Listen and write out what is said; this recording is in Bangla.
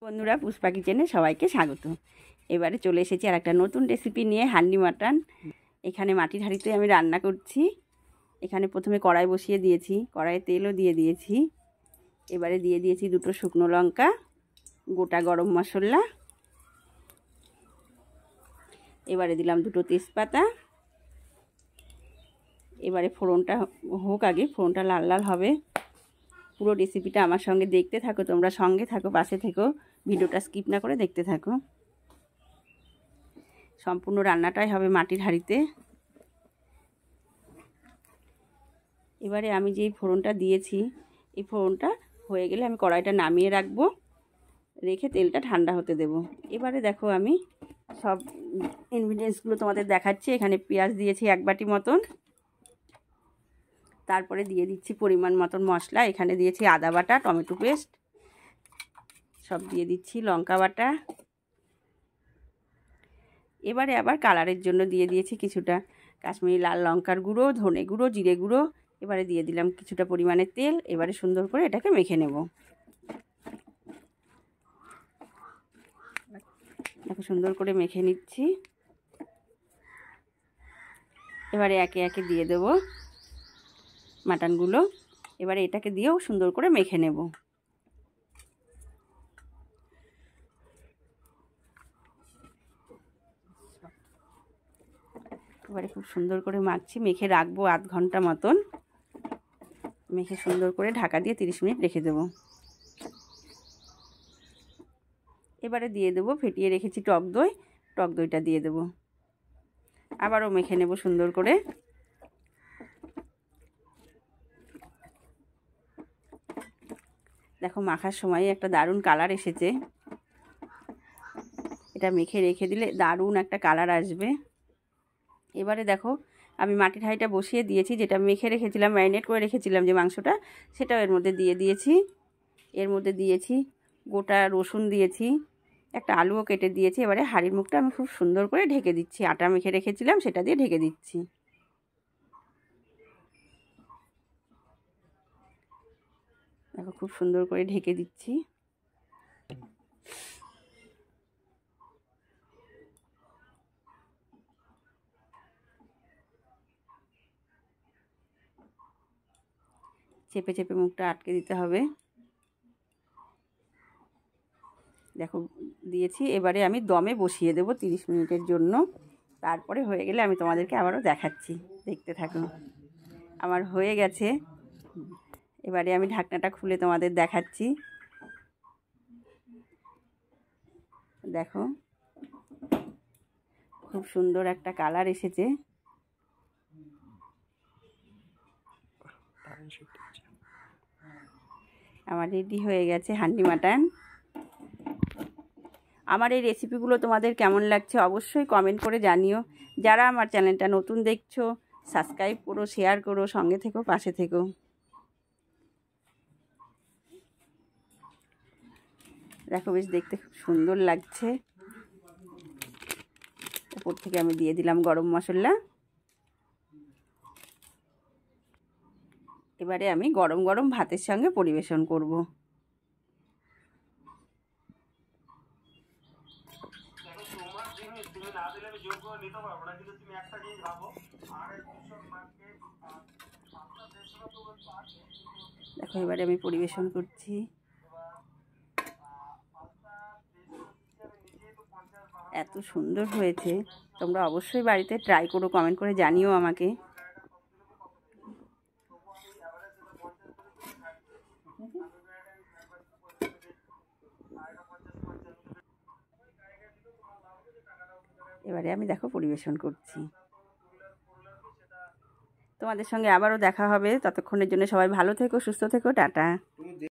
বন্ধুরা, পুষ্পা কিচেনে সবাইকে স্বাগত। এবারে চলে এসেছি আর একটা নতুন রেসিপি নিয়ে, হান্ডি মাটন। এখানে মাটির হাঁড়িতে আমি রান্না করছি। এখানে প্রথমে কড়াই বসিয়ে দিয়েছি, কড়াইয়ে তেলও দিয়ে দিয়েছি। এবারে দিয়ে দিয়েছি দুটো শুকনো লঙ্কা, গোটা গরম মশলা। এবারে দিলাম দুটো তেজপাতা। এবারে ফোড়নটা হোক, আগে ফোড়নটা লাল লাল হবে। পুরো রেসিপিটা আমার সঙ্গে দেখতে থাকো, তোমরা সঙ্গে থাকো, পাশে থেকো, ভিডিওটা স্কিপ না করে দেখতে থাকো। সম্পূর্ণ রান্নাটাই হবে মাটির হাঁড়িতে। এবারে আমি যেই ফোড়নটা দিয়েছি, এই ফোড়নটা হয়ে গেলে আমি কড়াইটা নামিয়ে রাখবো, রেখে তেলটা ঠান্ডা হতে দেব। এবারে দেখো আমি সব ইনগ্রিডিয়েন্টসগুলো তোমাদের দেখাচ্ছি। এখানে পেঁয়াজ দিয়েছি 1 বাটি মতন, তারপরে দিয়ে দিচ্ছি পরিমাণ মতন মশলা। এখানে দিয়েছি আদা বাটা, টমেটো পেস্ট, সব দিয়ে দিচ্ছি, লঙ্কা বাটা। এবারে আবার কালারের জন্য দিয়ে দিয়েছি কিছুটা কাশ্মীরি লাল লঙ্কার গুঁড়ো, ধনে গুঁড়ো, জিরে গুঁড়ো। এবারে দিয়ে দিলাম কিছুটা পরিমাণে তেল। এবারে সুন্দর করে এটাকে মেখে নেব। দেখো সুন্দর করে মেখে নিচ্ছি। এবারে একে একে দিয়ে দেব মাটনগুলো। এবারে এটাকে দিয়েও সুন্দর করে মেখে নেব। এবারে খুব সুন্দর করে মাখছি, মেখে রাখবো আধ ঘন্টা মতন। মেখে সুন্দর করে ঢাকা দিয়ে 30 মিনিট রেখে দেব। এবারে দিয়ে দেবো ফেটিয়ে রেখেছি টক দই, টক দইটা দিয়ে দেব। আবারও মেখে নেব সুন্দর করে। দেখো মাখার সময় একটা দারুণ কালার এসেছে। এটা মেখে রেখে দিলে দারুণ একটা কালার আসবে। এবারে দেখো আমি মাটির হাঁড়িটা বসিয়ে দিয়েছি, যেটা মেখে রেখেছিলাম, ম্যারিনেট করে রেখেছিলাম যে মাংসটা, সেটাও এর মধ্যে দিয়ে দিয়েছি। এর মধ্যে দিয়েছি গোটা রসুন, দিয়েছি একটা আলুও কেটে দিয়েছি। এবারে হাঁড়ির মুখটা আমি খুব সুন্দর করে ঢেকে দিচ্ছি, আটা মেখে রেখেছিলাম সেটা দিয়ে ঢেকে দিচ্ছি। দেখো খুব সুন্দর করে ঢেকে দিচ্ছি। চেপে চেপে মুখটা আটকে দিতে হবে। দেখো দিয়েছি। এবারে আমি দমে বসিয়ে দেব 30 মিনিটের জন্য। তারপরে হয়ে গেলে আমি তোমাদেরকে আবারও দেখাচ্ছি, দেখতে থাকো। আমার হয়ে গেছে। এবারে আমি ঢাকনাটা খুলে তোমাদের দেখাচ্ছি। দেখো খুব সুন্দর একটা কালার এসেছে। আমার রেডি হয়ে গেছে হান্ডি মাটন। আমার এই রেসিপিগুলো তোমাদের কেমন লাগছে অবশ্যই কমেন্ট করে জানিও। যারা আমার চ্যানেলটা নতুন দেখছো, সাবস্ক্রাইব করো, শেয়ার করো, সঙ্গে থেকো, পাশে থেকো। দেখো বেশ দেখতে খুব সুন্দর লাগছে। উপর থেকে আমি দিয়ে দিলাম গরম মশলা। এবারে আমি গরম গরম ভাতের সঙ্গে পরিবেশন করব। দেখো এবারে আমি পরিবেশন করছি। এত সুন্দর হয়েছে, তোমরা অবশ্যই বাড়িতে ট্রাই করো, কমেন্ট করে জানিও আমাকে। এবারে আমি দেখো পরিবেশন করছি। তোমাদের সঙ্গে আবারও দেখা হবে। ততক্ষণের জন্য সবাই ভালো থেকো, সুস্থ থেকো, টাটা।